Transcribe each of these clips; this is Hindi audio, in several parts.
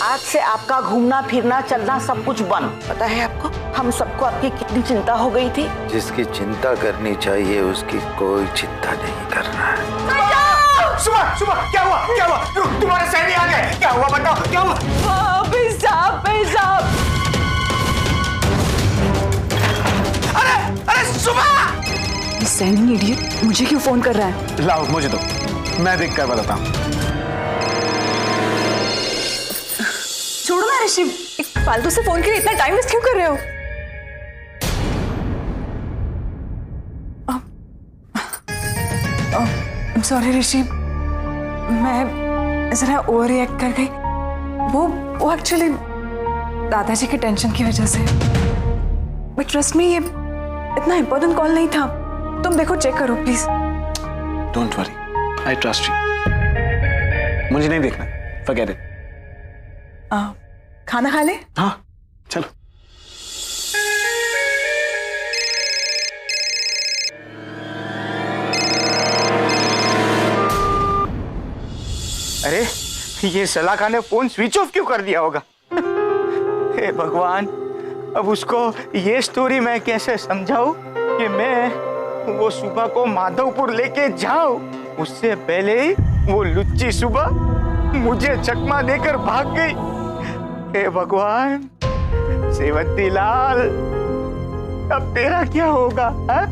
आज से आपका घूमना फिरना चलना सब कुछ बंद। पता है आपको हम सबको आपकी कितनी चिंता हो गई थी। जिसकी चिंता करनी चाहिए उसकी कोई चिंता नहीं करना है। सुबह सुबह क्या हुआ क्या हुआ? तुम्हारे सैनी आ गए, क्या हुआ बताओ क्या हुआ? पेशाब। अरे सुबह! ये सैनी इडियट मुझे क्यों फोन कर रहा है? लाओ मुझे दो, मैं देख कर बताता हूँ। छोड़ो ना ऋषि, एक फालतू से फोन के लिए इतना टाइम वेस्ट क्यों कर रहे हो? सॉरी ऋषि, मैं जरा ओवर रिएक्ट कर गई। वो एक्चुअली दादाजी की टेंशन की वजह से। बट ट्रस्ट मी, ये इतना इंपॉर्टेंट कॉल नहीं था। तुम देखो, चेक करो please. Don't worry, I trust you. मुझे नहीं देखना, फॉरगेट इट। खाना खा ले? हाँ चलो। अरे ये सलाखा ने फोन स्विच ऑफ क्यों कर दिया होगा? हे भगवान, अब उसको ये स्टोरी मैं कैसे समझाऊं कि मैं वो सुबह को माधवपुर लेके जाऊं। उससे पहले ही वो लुच्ची सुबह मुझे चकमा देकर भाग गई। हे भगवान, सेवंती लाल, अब तेरा क्या होगा है?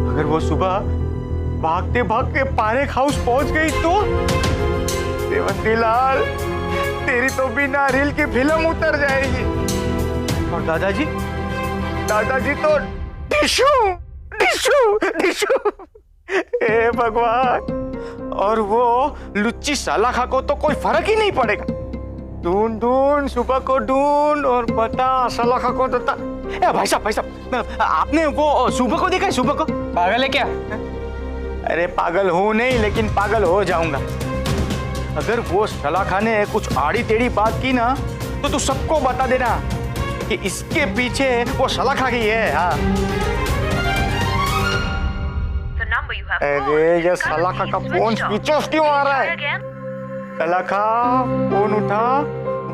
अगर वो सुबह भागते भागते पारेख हाउस पहुंच गई तो? सेवंती लाल, तेरी तो बिना रील की फिल्म उतर जाएगी। और दादाजी तो डिशू डिशू डिशू। हे भगवान, और वो लुच्ची सलाखा को तो कोई फर्क ही नहीं पड़ेगा। ढूंढ सुबह को ढूंढ और बता सलाखा को बता। भाई साहब, आपने वो सुबह को देखा है? सुबह को पागल है क्या? अरे पागल हूं नहीं, लेकिन पागल हो जाऊंगा। अगर वो सलाखा ने कुछ आड़ी टेढ़ी बात की ना तो तू सबको बता देना कि इसके पीछे वो सलाखा ही है। हाँ, अरे ये सलाखा का फोन स्विच ऑफ क्यों आ रहा है? सलाखा फोन उठा,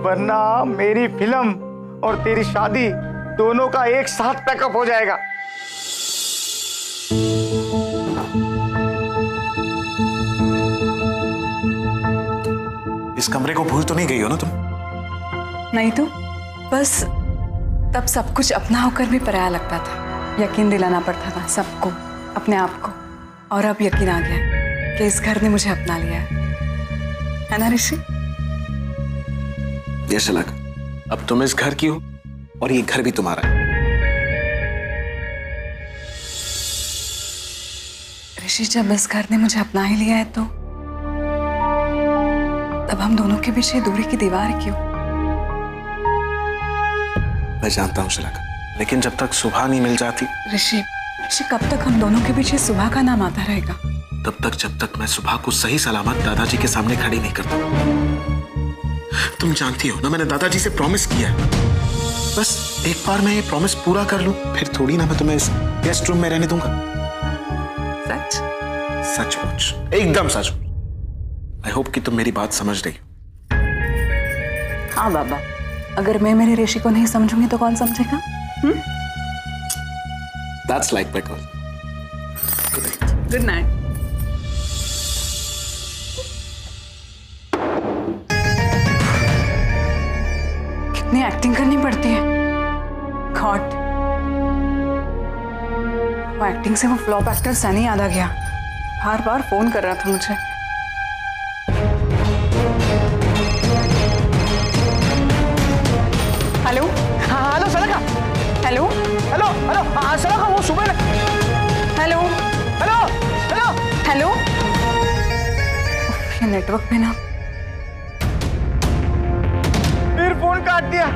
वरना मेरी फिल्म और तेरी शादी दोनों का एक साथ पैकअप हो जाएगा। इस कमरे को भूल तो नहीं गई हो ना तुम? नहीं तो बस तब सब कुछ अपना होकर भी पराया लगता था। यकीन दिलाना पड़ता था सबको, अपने आप को। और अब यकीन आ गया कि इस घर ने मुझे अपना लिया है ना ऋषि? ये शलाका, अब तुम इस घर की हो और ये घर भी तुम्हारा है। ऋषि, जब इस घर ने मुझे अपना ही लिया है तो तब हम दोनों के बीच दूरी की दीवार क्यों? मैं जानता हूँ शलाका, लेकिन जब तक सुबह नहीं मिल जाती। ऋषि, कब तक हम दोनों के पीछे सुबह का नाम आता रहेगा? तब तक जब तक मैं सुबह को सही सलामत दादाजी के सामने खड़ी नहीं करता। तुम जानती हो ना, मैंने दादाजी से प्रॉमिस किया है। बस एक बार मैं ये प्रॉमिस पूरा कर लूं, फिर थोड़ी ना मैं तुम्हें इस गेस्ट रूम में रहने दूंगा। सच? सचमुच, एकदम सचमुच। आई होप कि तुम मेरी बात समझ रही हो। हाँ बाबा, अगर मैं मेरे ऋषि को नहीं समझूंगी तो कौन समझेगा? That's like my girl. Good night. Good night. कितनी एक्टिंग करनी पड़ती है। गॉड, वो एक्टिंग से वो फ्लॉप एक्टर सनी याद आ गया। बार बार फोन कर रहा था मुझे। हेलो? हाँ हेलो सलाखा। हेलो? हेलो हेलो, हाँ सलाखा, वो सुबह ना। हेलो? Hello hello hello? ये नेटवर्क पे ना। फिर फोन काट दिया।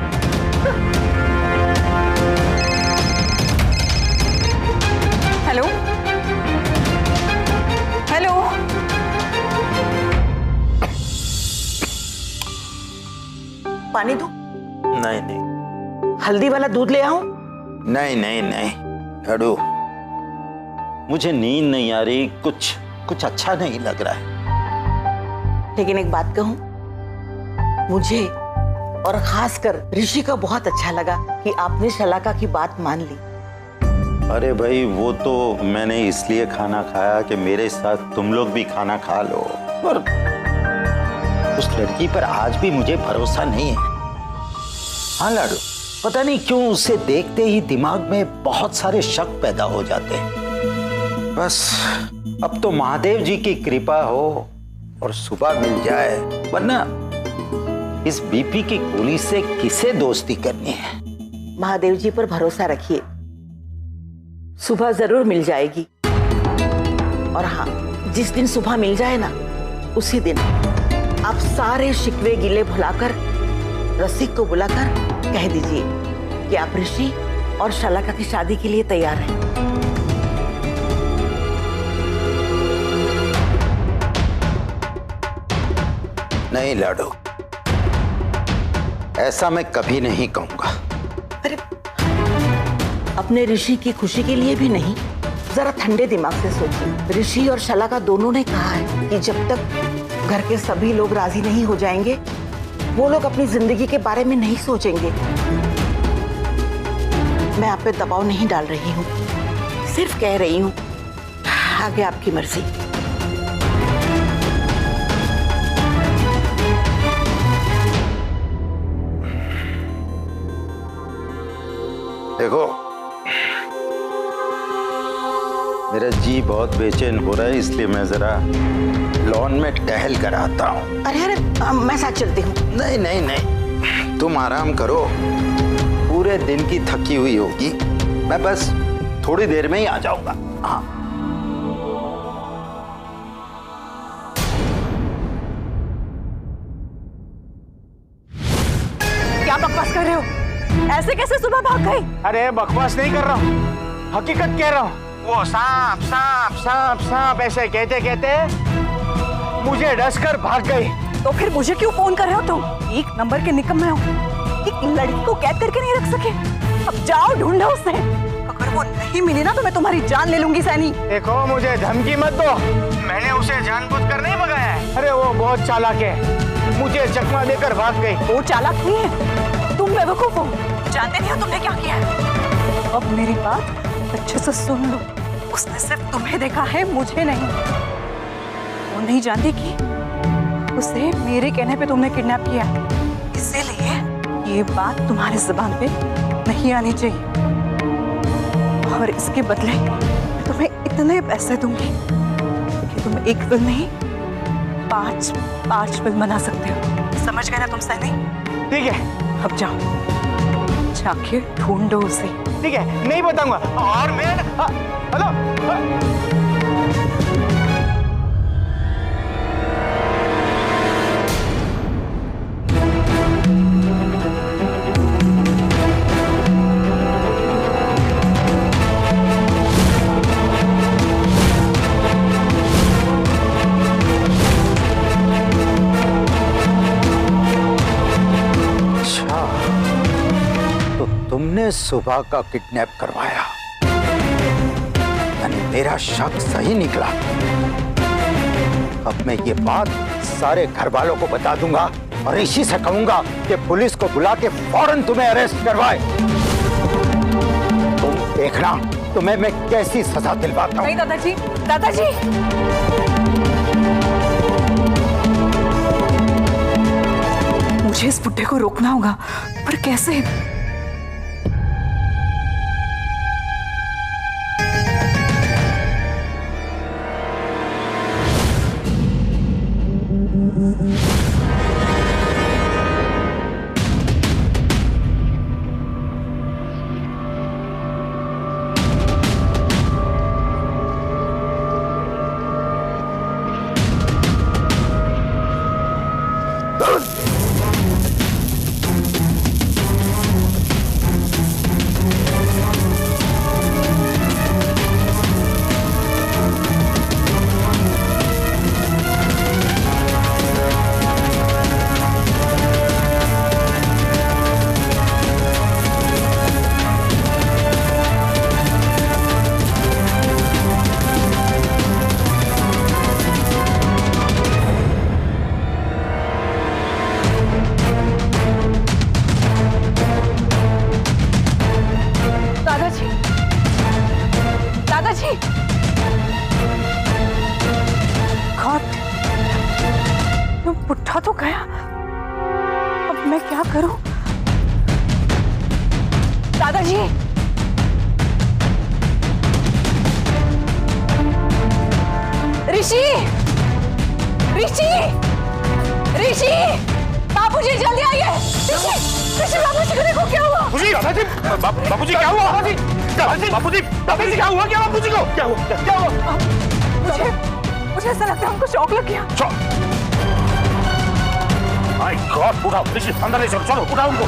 हेलो? हेलो? पानी दूं? नहीं नहीं, हल्दी वाला दूध ले आऊं? नहीं नहीं नहीं लाडू, मुझे नींद नहीं आ रही, कुछ अच्छा नहीं लग रहा है। लेकिन एक बात कहूं, मुझे और खासकर ऋषि को बहुत अच्छा लगा कि आपने शलाका की बात मान ली। अरे भाई, वो तो मैंने इसलिए खाना खाया कि मेरे साथ तुम लोग भी खाना खा लो, पर उस लड़की पर आज भी मुझे भरोसा नहीं है। हाँ लाडू, पता नहीं क्यों उसे देखते ही दिमाग में बहुत सारे शक पैदा हो जाते हैं। बस अब तो महादेव जी की कृपा हो और सुबह मिल जाए, वरना इस बीपी की गोली से किसे दोस्ती करनी है। महादेव जी पर भरोसा रखिए, सुबह जरूर मिल जाएगी। और हाँ, जिस दिन सुबह मिल जाए ना, उसी दिन आप सारे शिकवे गिले भुलाकर रसिक को बुलाकर कह दीजिए कि आप ऋषि और शलाका की शादी के लिए तैयार हैं। नहीं लाडू, ऐसा मैं कभी नहीं कहूंगा। अरे अपने ऋषि की खुशी के लिए भी नहीं, जरा ठंडे दिमाग से सोचिए। ऋषि और शलाका दोनों ने कहा है कि जब तक घर के सभी लोग राजी नहीं हो जाएंगे, वो लोग अपनी जिंदगी के बारे में नहीं सोचेंगे। मैं आप पे दबाव नहीं डाल रही हूँ, सिर्फ कह रही हूँ, आगे आपकी मर्जी। देखो, मेरा जी बहुत बेचैन हो रहा है, इसलिए मैं जरा लॉन में टहल कर आता हूँ। अरे अरे, मैं साथ चलती हूँ। नहीं नहीं नहीं, तुम आराम करो, पूरे दिन की थकी हुई होगी, मैं बस थोड़ी देर में ही आ जाऊंगा। हाँ, क्या बकवास कर रहे हो? ऐसे कैसे सुबह भाग गई? अरे बकवास नहीं कर रहा हूँ, हकीकत कह रहा हूँ। वो सांप सांप सांप सांप ऐसे कहते कहते मुझे डसकर भाग गई। तो फिर मुझे क्यों फोन कर रहे हो तुम? एक नंबर के निकम्मे हो, एक लड़की को कैद करके नहीं रख सके। अब जाओ ढूंढो उसे, अगर वो नहीं मिली ना तो मैं तुम्हारी जान ले लूंगी सैनी। देखो, मुझे धमकी मत दो, मैंने उसे जानबूझकर नहीं भगाया है। अरे वो बहुत चालाक है, मुझे चकमा देकर भाग गई। वो चालाक नहीं है, तुम बेवकूफ हो, जानते नहीं हो तुमने क्या किया है। अब मेरी बात अच्छे से सुन लो, उसने सिर्फ तुम्हें देखा है, मुझे नहीं। वो नहीं जानती कि उसे मेरे कहने पे तुमने किडनैप किया, इसीलिए ये बात तुम्हारी जुबान पे नहीं आनी चाहिए। और इसके बदले मैं तुम्हें इतने पैसे दूंगी कि तुम एक फिल्म नहीं, पांच फिल्म बना सकते हो। समझ गए ना तुम सैनी? ठीक है, अब जाओ, जाके ढूंढो उसे। ठीक है, नहीं बताऊंगा। और मैं हेलो, तुमने सुबह का किडनैप करवाया, यानी मेरा शक सही निकला। अब मैं ये बात सारे घर वालों को बता दूंगा और ऋषि से कहूंगा कि पुलिस को बुला के फौरन तुम्हें अरेस्ट करवाए। तुम देखना तुम्हें मैं कैसी सजा दिलवाता हूं। नहीं दादाजी, दादाजी। मुझे इस बुड्ढे को रोकना होगा, पर कैसे? बुढ़ा तो गया, अब मैं क्या करूं? दादाजी, ऋषि, ऋषि, ऋषि, बाबूजी जल्दी आइए। ऋषि, ऋषि, बाबूजी को देखो क्या हुआ? बाबूजी क्या हुआ? बाबूजी क्या हुआ? क्या बाबूजी को क्या हुआ? मुझे ऐसा लगता है हमको शौक लग गया। माय गॉड, उठाओ ऋषि, अंदर ले चलो, उठाओ उनको।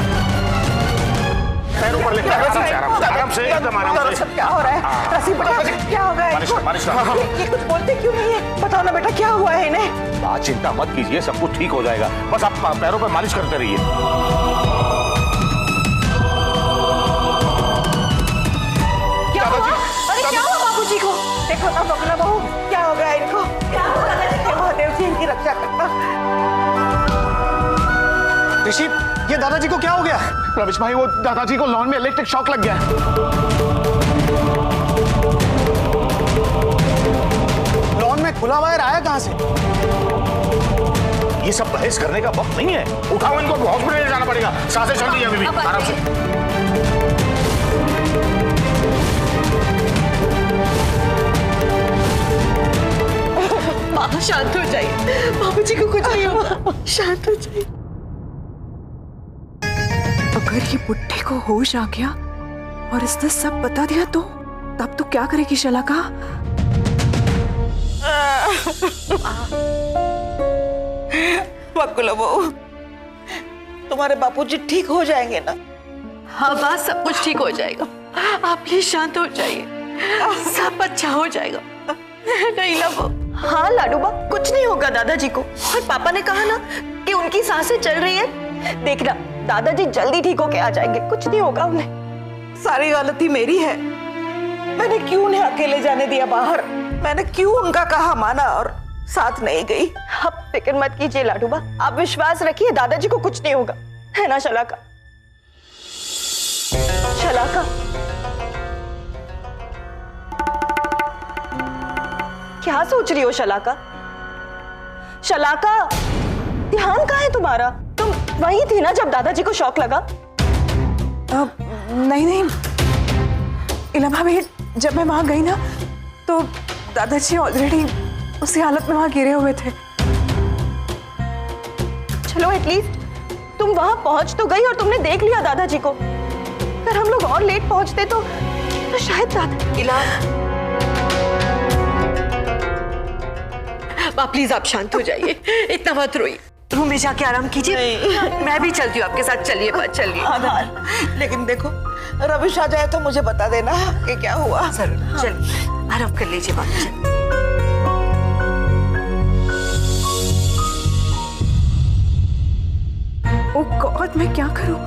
पैर ऊपर लेके आराम से एकदम आराम से। क्या हो रहा है? रसी बेटा, क्या हो गया इनको? ये कुछ बोलते क्यों नहीं है? बताओ ना बेटा, क्या हुआ है इन्हें? आप चिंता मत कीजिए, सब कुछ ठीक हो जाएगा, बस आप पैरों पे मालिश करते रहिए। क्या हुआ? अरे क्या हुआ बाबूजी को? देखो ना बकला बहू, क्या हो गया इनको? क्या हुआ? महादेव जी इनकी रक्षा करना। ऋषि, ये दादाजी को क्या हो गया? रविश भाई, वो दादाजी को लॉन में इलेक्ट्रिक शॉक लग गया। लॉन में खुला वायर आया कहां से? ये सब बहस करने का वक्त नहीं है, उठाओ इनको, हॉस्पिटल ले जाना पड़ेगा। सांसें चल रही है अभी भी, आराम से। माँ शांत हो जाइए, बाबूजी को कुछ नहीं हुआ, शांत हो जाइए। अगर ये बुढ़े को होश आ गया और इसने सब बता दिया तो तब तो क्या करेगी शलाका? बकुला बहू, तुम्हारे बापूजी ठीक हो जाएंगे ना? हाँ बात, सब कुछ ठीक हो जाएगा, आप प्लीज शांत हो जाइए, सब अच्छा हो जाएगा। नहीं लबो। हाँ लाडूबा, कुछ नहीं होगा दादाजी को। और पापा ने कहा ना कि उनकी सांसें चल रही है, देखना दादाजी जल्दी ठीक होके आ जाएंगे, कुछ नहीं होगा उन्हें। सारी गलती मेरी है, मैंने क्यों उन्हें अकेले जाने दिया बाहर? मैंने क्यों उनका कहा माना और साथ नहीं गई? आप फिक्र मत कीजिए लाडूबा, आप विश्वास रखिए, दादाजी को कुछ नहीं होगा, है ना शलाका? शलाका, क्या सोच रही हो शलाका? शलाका, ध्यान कहाँ है तुम्हारा? तुम वहीं थी ना जब दादाजी को शॉक लगा? नहीं, इला भाभी, जब मैं वहां गई ना तो दादाजी ऑलरेडी उसी हालत में वहां गिरे हुए थे। चलो एटलीस्ट तुम वहां पहुंच तो गई और तुमने देख लिया दादाजी को। अगर हम लोग और लेट पहुंचते तो शायद दादा। इला, प्लीज आप शांत हो जाइए, इतना मत रोइए, रूम में जाके आराम कीजिए। मैं भी चलती हूँ आपके साथ, चलिए बात, चलिए। हाँ, लेकिन देखो रविश आ जाए तो मुझे बता देना कि क्या हुआ। जरूर, चलिए आराम कर लीजिए, बात चलिए। ओह गॉड, मैं क्या करूं?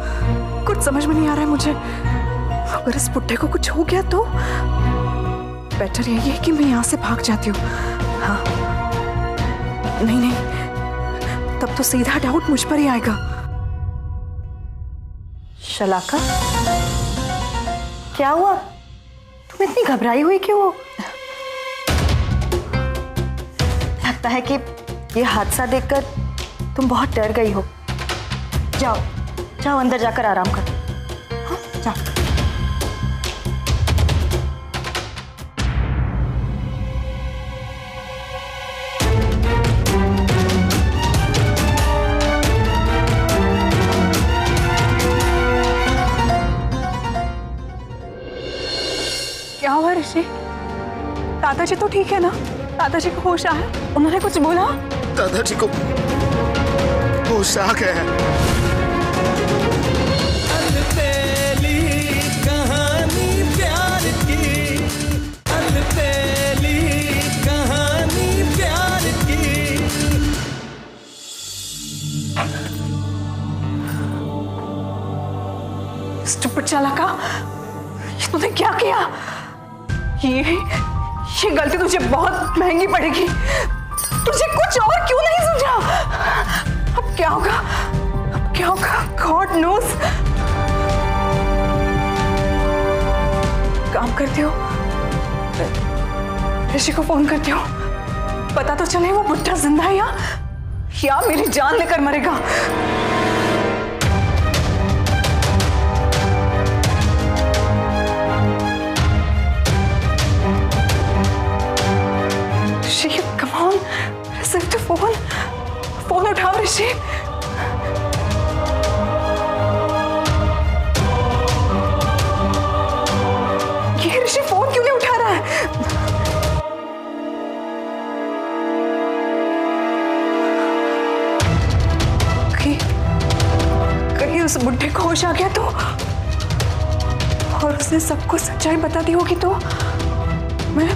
कुछ समझ में नहीं आ रहा है मुझे। अगर इस बुड्ढे को कुछ हो गया तो बेटर यही है कि मैं यहाँ से भाग जाती हूँ। हाँ, नहीं, तब तो सीधा डाउट मुझ पर ही आएगा। शलाका, क्या हुआ? तुम इतनी घबराई हुई क्यों हो? लगता है कि ये हादसा देखकर तुम बहुत डर गई हो। जाओ जाओ, अंदर जाकर आराम करो। हाँ, जाओ। क्या हुआ ऋषि? दादाजी तो ठीक है ना? दादाजी को होश आया? उन्होंने कुछ बोला? दादाजी को होश आ गया है। कहानी प्यार की, कहानी प्यार की। स्टूपिड शलाका, ये तूने क्या किया? ये गलती तुझे बहुत महंगी पड़ेगी। तुझे कुछ और क्यों नहीं समझा? अब क्या होगा? अब क्या होगा? God knows. काम करती हो, ऋषि को फोन करती हो, पता तो चले वो बुढ़ा जिंदा है या या मेरी जान लेकर मरेगा। Rishi, come on, receive the phone. Phone उठाओ ऋषि। ये ऋषि फोन क्यों नहीं उठा रहा है? कहीं उस बुढ़े को होश आ गया तो, और उसने सबको सच्चाई बता दी होगी तो मैं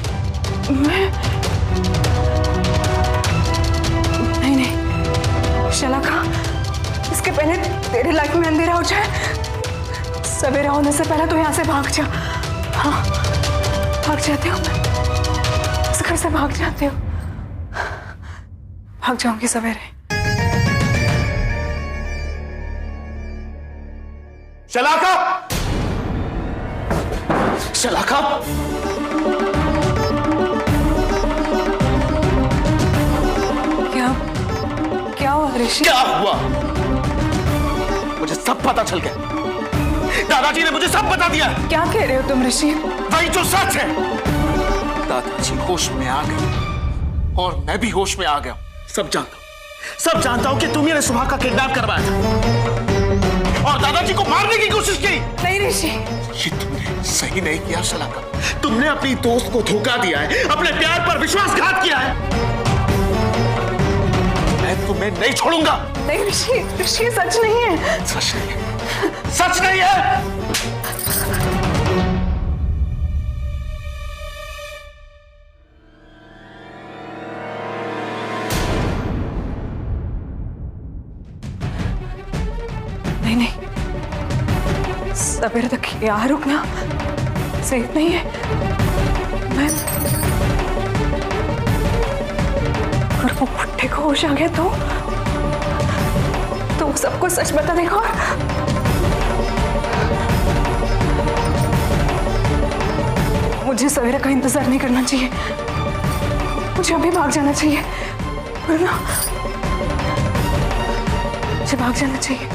नहीं शलाका, इसके पहले तेरे लाइफ में अंधेरा हो जाए, सवेरा होने से पहले तो यहाँ से भाग जा। हाँ, भाग जाते हो, इस घर से भाग जाते हो। भाग जाऊंगी सवेरे। शलाका, शलाका, क्या हुआ ऋषि? क्या हुआ? मुझे सब पता चल गया। दादाजी ने मुझे सब बता दिया। क्या कह रहे हो तुम ऋषि? वही जो सच है। दादाजी होश में आ गए और मैं भी होश में आ गया। सब जानता हूं कि तुमने सुभा का किडनैप करवाया था और दादाजी को मारने की कोशिश की। नहीं ऋषि, ये तुमने सही नहीं किया शलाका। तुमने अपनी दोस्त को धोखा दिया है, अपने प्यार पर विश्वासघात किया है। मैं तुम्हें नहीं छोड़ूंगा। नहीं ऋषि, ऋषि सच नहीं है। सच नहीं है, सच नहीं है। नहीं, सवेरे तक यहाँ रुकना सेफ नहीं है। मैं अगर वो बुढ़े को होश आ गया तो वो सबको सच बता देगा। मुझे सवेरे का इंतजार नहीं करना चाहिए, मुझे अभी भाग जाना चाहिए, वरना मुझे भाग जाना चाहिए।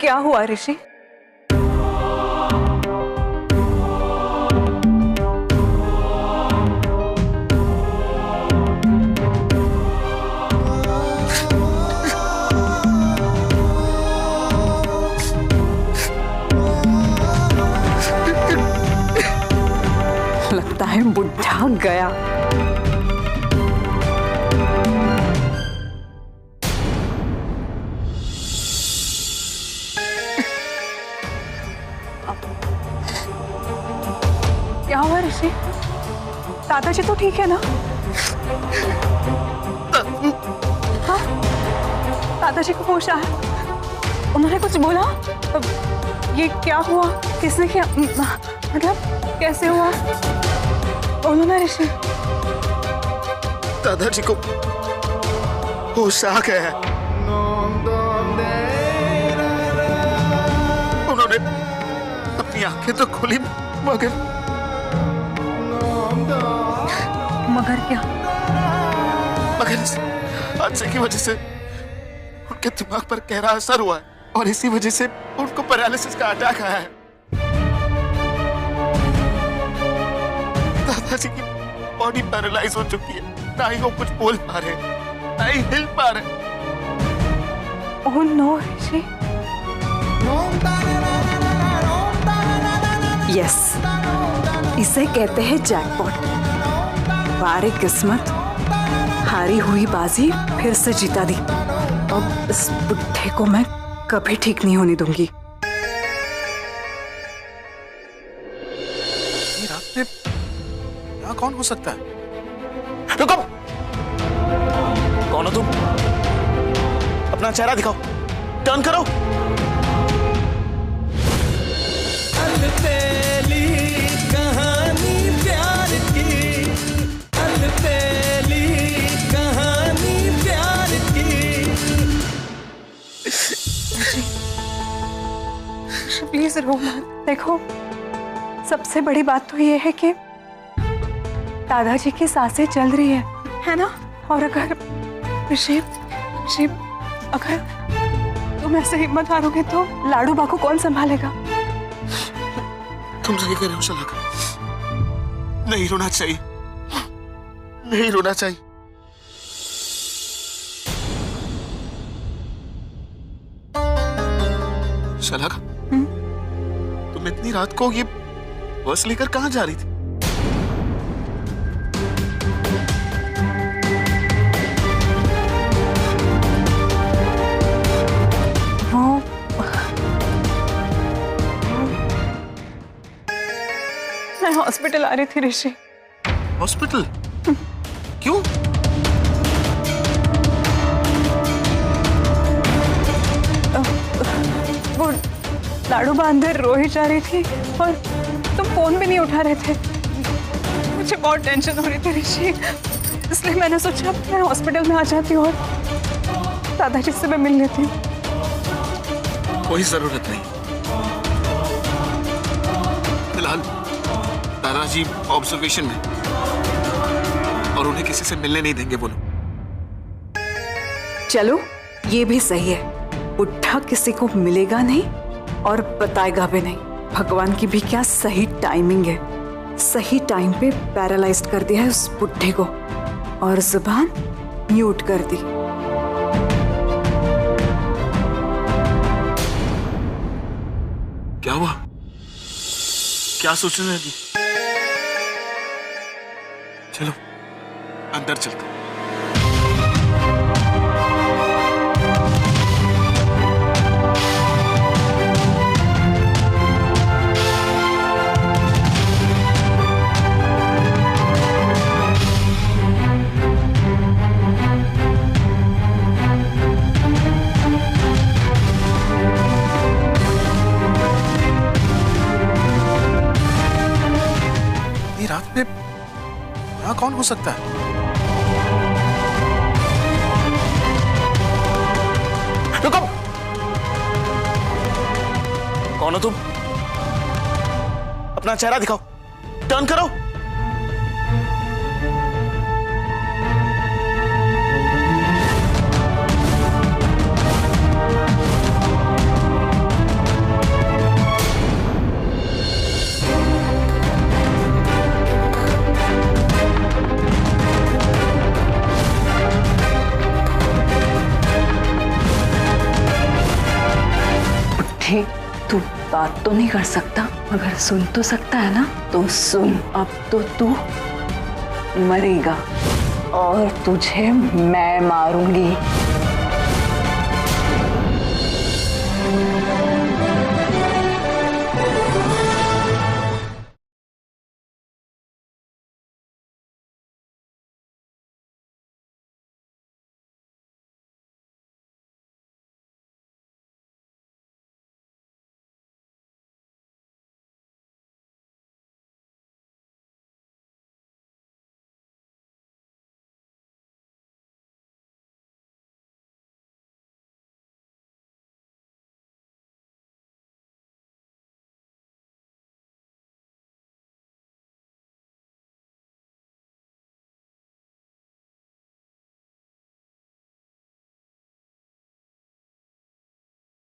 क्या हुआ ऋषि? लगता है बुढ़ा गया। क्या हुआ ऋषि? दादाजी तो ठीक है ना? हाँ? दादाजी को होश आया? उन्होंने कुछ बोला? ये क्या हुआ? किसने किया? मतलब कैसे हुआ? बोलो ना ऋषि। दादाजी को होश आ गया है। उन्होंने अपनी आंखें तो खोली मगर क्या? मगर इस हादसे की वजह से उनके दिमाग पर गहरा असर हुआ है और इसी वजह से उनको पैरालिसिस का अटैक आया है। दादाजी की बॉडी पैरालाइज हो चुकी है, ना ही वो कुछ बोल पा रहे, ना ही हिल पा रहे। ओह नो ऋषि। यस, इसे कहते हैं जैकपॉट। बारी किस्मत, हारी हुई बाजी फिर से जीता दी। अब इस बुढ़े को मैं कभी ठीक नहीं होने दूंगी। रात में यहाँ कौन हो सकता है? रुको, कौन हो तुम? अपना चेहरा दिखाओ, टर्न करो। अलबेली कहानी प्यार की, अलबेली कहानी प्यार की। प्लीज रो मत। देखो, सबसे बड़ी बात तो ये है कि दादाजी की सांसें चल रही है ना? और अगर ऋषि अगर तुम ऐसे हिम्मत हारोगे तो लाडू बा को कौन संभालेगा? तुम सही कह रहे हो शलाका, नहीं रोना चाहिए, नहीं रोना चाहिए। शलाका, तुम इतनी रात को ये बस लेकर कहां जा रही थी? मैं हॉस्पिटल आ रही थी ऋषि। हॉस्पिटल? क्यों? वो लाडू बा अंदर रो ही जा रही थी और तुम फोन भी नहीं उठा रहे थे। मुझे बहुत टेंशन हो रही थी ऋषि, इसलिए मैंने सोचा मैं हॉस्पिटल में आ जाती हूँ और दादाजी से मैं मिल लेती हूँ। कोई जरूरत नहीं, फिलहाल दादाजी ऑब्जर्वेशन में और उन्हें किसी से मिलने नहीं देंगे वो लोग। चलो, ये भी सही है। बुढ़ा किसी को मिलेगा नहीं और बताएगा भी नहीं। भगवान की भी क्या सही टाइमिंग है, सही टाइम पे पैरालाइज्ड कर दिया है उस बुढ़े को और जुबान म्यूट कर दी। क्या हुआ? क्या सोचने लगी? चलो अंदर चलते। रात में यहाँ कौन हो सकता है? रुको, कौन हो तुम? अपना चेहरा दिखाओ, टर्न करो। तू बात तो नहीं कर सकता, मगर सुन तो सकता है ना? तो सुन, अब तो तू मरेगा और तुझे मैं मारूंगी।